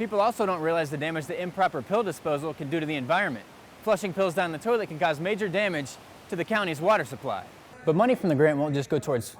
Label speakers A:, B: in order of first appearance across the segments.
A: People also don't realize the damage that improper pill disposal can do to the environment. Flushing pills down the toilet can cause major damage to the county's water supply. But money from the grant won't just go towards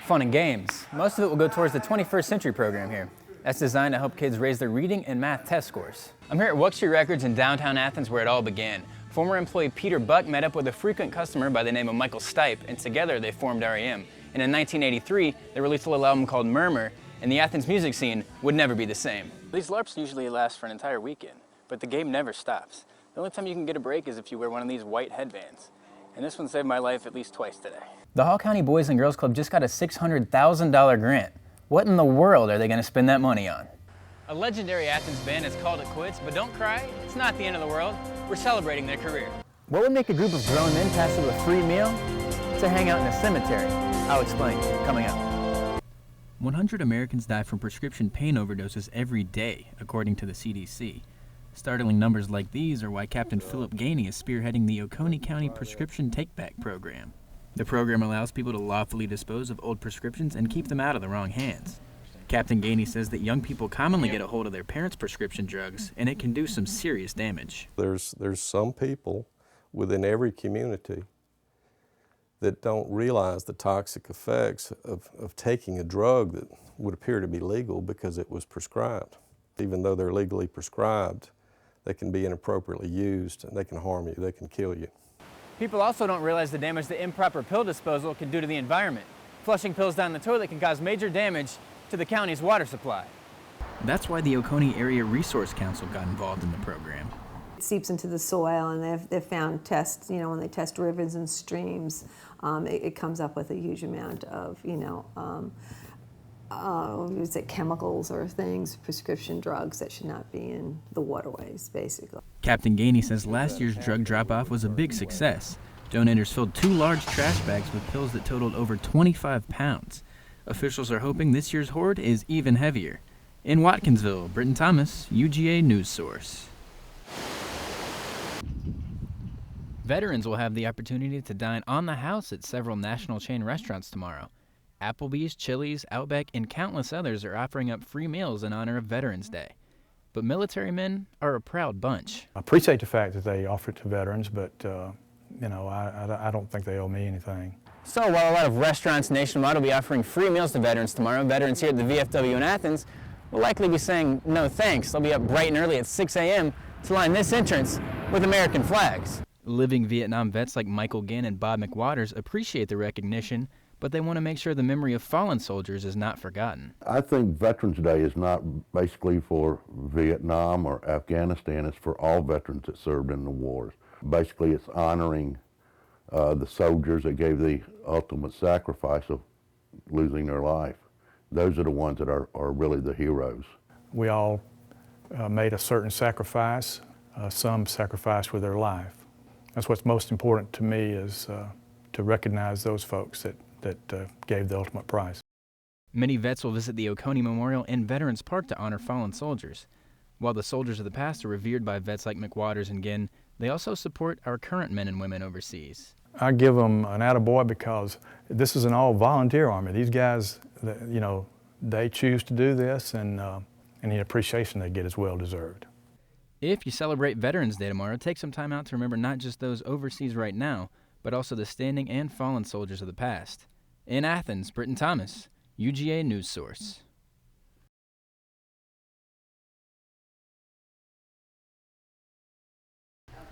A: fun and games. Most of it will go towards the 21st Century program here. That's designed to help kids raise their reading and math test scores. I'm here at Wuxtry Records in downtown Athens where it all began. Former employee Peter Buck met up with a frequent customer by the name of Michael Stipe, and together they formed REM. And in 1983, they released a little album called Murmur, and the Athens music scene would never be the same. These LARPs usually last for an entire weekend, but the game never stops. The only time you can get a break is if you wear one of these white headbands. And this one saved my life at least twice today. The Hall County Boys and Girls Club just got a $600,000 grant. What in the world are they going to spend that money on? A legendary Athens band has called it quits, but don't cry, it's not the end of the world. We're celebrating their career. What would make a group of grown men pass with a free meal? To hang out in a cemetery. I'll explain, coming up. 100 Americans die from prescription pain overdoses every day, according to the CDC. Startling numbers like these are why Captain Philip Gainey is spearheading the Oconee County Prescription Take-Back Program. The program allows people to lawfully dispose of old prescriptions and keep them out of the wrong hands. Captain Gainey says that young people commonly get a hold of their parents' prescription drugs, and it can do some serious damage.
B: There's some people within every community that don't realize the toxic effects of taking a drug that would appear to be legal because it was prescribed. Even though they're legally prescribed, they can be inappropriately used and they can harm you, they can kill you.
A: People also don't realize the damage that improper pill disposal can do to the environment. Flushing pills down the toilet can cause major damage to the county's water supply. That's why the Oconee Area Resource Council got involved in the program.
C: It seeps into the soil, and they've found tests, when they test rivers and streams, it comes up with a huge amount of, chemicals or things, prescription drugs that should not be in the waterways, basically.
A: Captain Gainey says last year's drug drop-off was a big success. Donators filled 2 large trash bags with pills that totaled over 25 pounds. Officials are hoping this year's hoard is even heavier. In Watkinsville, Britton, UGA Newsource. Veterans will have the opportunity to dine on the house at several national chain restaurants tomorrow. Applebee's, Chili's, Outback, and countless others are offering up free meals in honor of Veterans Day. But military men are a proud bunch.
D: I appreciate the fact that they offer it to veterans, but I don't think they owe me anything.
A: So while a lot of restaurants nationwide will be offering free meals to veterans tomorrow, veterans here at the VFW in Athens will likely be saying no thanks. They'll be up bright and early at 6 a.m. to line this entrance with American flags. Living Vietnam vets like Michael Ginn and Bob McWaters appreciate the recognition, but they want to make sure the memory of fallen soldiers is not forgotten.
E: I think Veterans Day is not basically for Vietnam or Afghanistan, it's for all veterans that served in the wars. Basically, it's honoring the soldiers that gave the ultimate sacrifice of losing their life. Those are the ones that are really the heroes.
D: We all made a certain sacrifice. Some sacrificed with their life. That's what's most important to me, is to recognize those folks that gave the ultimate price.
A: Many vets will visit the Oconee Memorial and Veterans Park to honor fallen soldiers. While the soldiers of the past are revered by vets like McWaters and Ginn, they also support our current men and women overseas.
D: I give them an attaboy because this is an all-volunteer army. These guys, they choose to do this, and the appreciation they get is well-deserved.
A: If you celebrate Veterans Day tomorrow, take some time out to remember not just those overseas right now, but also the standing and fallen soldiers of the past. In Athens, Britton, UGA Newsource.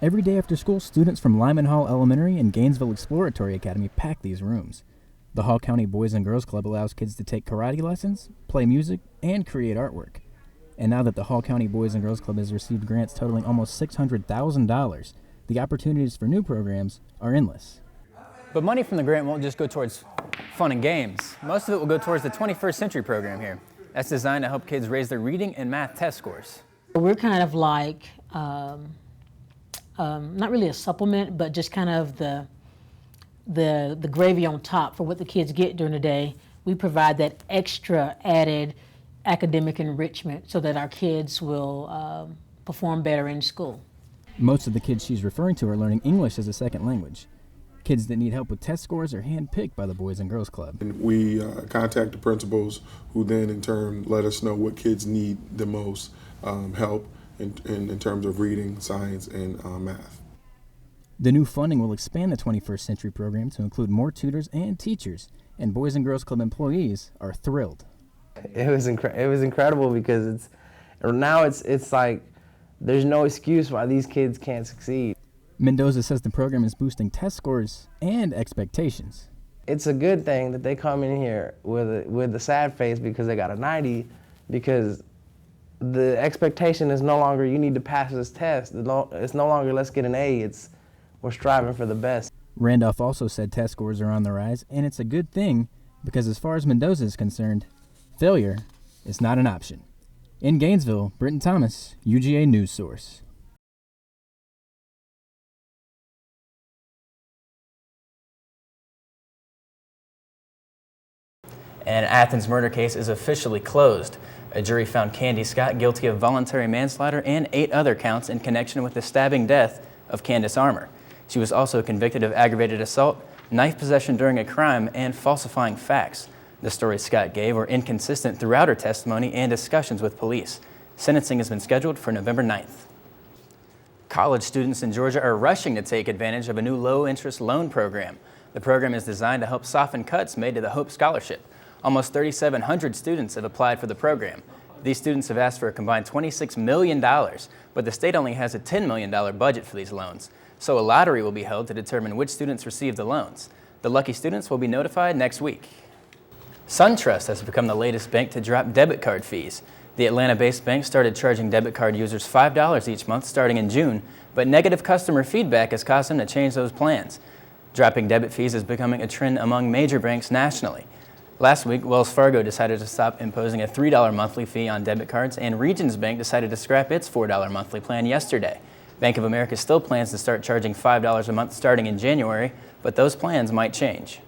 A: Every day after school, students from Lyman Hall Elementary and Gainesville Exploratory Academy pack these rooms. The Hall County Boys and Girls Club allows kids to take karate lessons, play music, and create artwork. And now that the Hall County Boys and Girls Club has received grants totaling almost $600,000, the opportunities for new programs are endless. But money from the grant won't just go towards fun and games. Most of it will go towards the 21st Century program here. That's designed to help kids raise their reading and math test scores.
F: We're kind of like, not really a supplement, but just kind of the gravy on top for what the kids get during the day. We provide that extra added academic enrichment so that our kids will perform better in school.
A: Most of the kids she's referring to are learning English as a second language. Kids that need help with test scores are handpicked by the Boys and Girls Club.
G: We contact the principals, who then in turn let us know what kids need the most. help in terms of reading, science, and math.
A: The new funding will expand the 21st Century program to include more tutors and teachers, and Boys and Girls Club employees are thrilled.
H: It was incredible because it's like there's no excuse why these kids can't succeed.
A: Mendoza says the program is boosting test scores and expectations.
H: It's a good thing that they come in here with a sad face because they got a 90, because the expectation is no longer you need to pass this test. It's no longer let's get an A. We're striving for the best.
A: Randolph also said test scores are on the rise, and it's a good thing because as far as Mendoza is concerned, failure is not an option. In Gainesville, Britton Thomas, UGA Newsource. An Athens murder case is officially closed. A jury found Candy Scott guilty of voluntary manslaughter and 8 other counts in connection with the stabbing death of Candace Armour. She was also convicted of aggravated assault, knife possession during a crime, and falsifying facts. The stories Scott gave were inconsistent throughout her testimony and discussions with police. Sentencing has been scheduled for November 9th. College students in Georgia are rushing to take advantage of a new low-interest loan program. The program is designed to help soften cuts made to the Hope Scholarship. Almost 3,700 students have applied for the program. These students have asked for a combined $26 million, but the state only has a $10 million budget for these loans. So a lottery will be held to determine which students receive the loans. The lucky students will be notified next week. SunTrust has become the latest bank to drop debit card fees. The Atlanta-based bank started charging debit card users $5 each month starting in June, but negative customer feedback has caused them to change those plans. Dropping debit fees is becoming a trend among major banks nationally. Last week, Wells Fargo decided to stop imposing a $3 monthly fee on debit cards, and Regions Bank decided to scrap its $4 monthly plan yesterday. Bank of America still plans to start charging $5 a month starting in January, but those plans might change.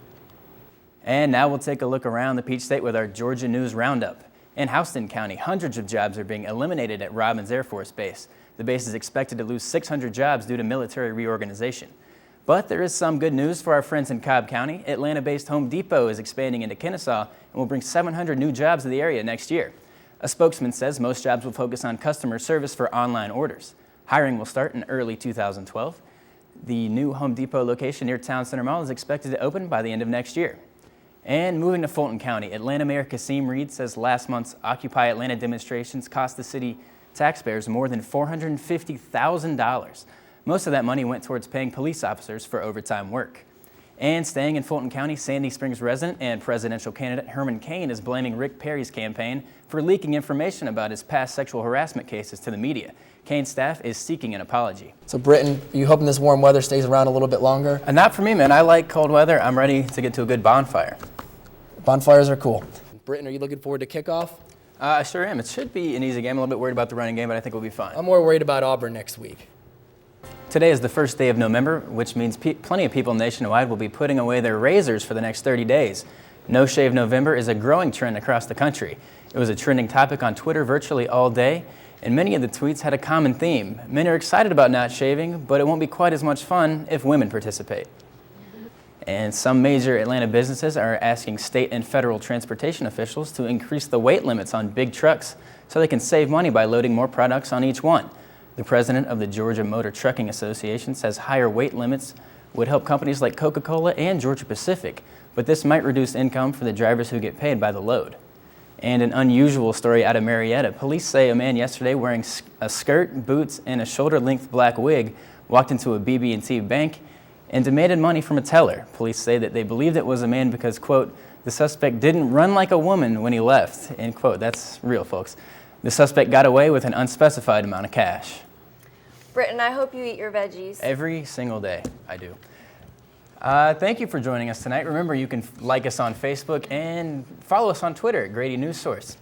A: And now we'll take a look around the Peach State with our Georgia News Roundup. In Houston County, hundreds of jobs are being eliminated at Robins Air Force Base. The base is expected to lose 600 jobs due to military reorganization. But there is some good news for our friends in Cobb County. Atlanta-based Home Depot is expanding into Kennesaw and will bring 700 new jobs to the area next year. A spokesman says most jobs will focus on customer service for online orders. Hiring will start in early 2012. The new Home Depot location near Town Center Mall is expected to open by the end of next year. And moving to Fulton County, Atlanta Mayor Kasim Reed says last month's Occupy Atlanta demonstrations cost the city taxpayers more than $450,000. Most of that money went towards paying police officers for overtime work. And staying in Fulton County, Sandy Springs resident and presidential candidate Herman Cain is blaming Rick Perry's campaign for leaking information about his past sexual harassment cases to the media. Cain's staff is seeking an apology.
I: So Britton, are you hoping this warm weather stays around a little bit longer?
A: Not for me, man. I like cold weather. I'm ready to get to a good bonfire.
I: Bonfires are cool. Britton, are you looking forward to kickoff?
A: I sure am. It should be an easy game. I'm a little bit worried about the running game, but I think we'll be fine.
I: I'm more worried about Auburn next week.
A: Today is the first day of November, which means plenty of people nationwide will be putting away their razors for the next 30 days. No Shave November is a growing trend across the country. It was a trending topic on Twitter virtually all day, and many of the tweets had a common theme. Men are excited about not shaving, but it won't be quite as much fun if women participate. And some major Atlanta businesses are asking state and federal transportation officials to increase the weight limits on big trucks so they can save money by loading more products on each one. The president of the Georgia Motor Trucking Association says higher weight limits would help companies like Coca-Cola and Georgia Pacific, but this might reduce income for the drivers who get paid by the load. And an unusual story out of Marietta. Police say a man yesterday wearing a skirt, boots, and a shoulder-length black wig walked into a BB&T bank and demanded money from a teller. Police say that they believed it was a man because, quote, the suspect didn't run like a woman when he left, end quote. That's real, folks. The suspect got away with an unspecified amount of cash.
J: Britton, I hope you eat your veggies.
A: Every single day, I do. Thank you for joining us tonight. Remember, you can like us on Facebook and follow us on Twitter at Grady News Source.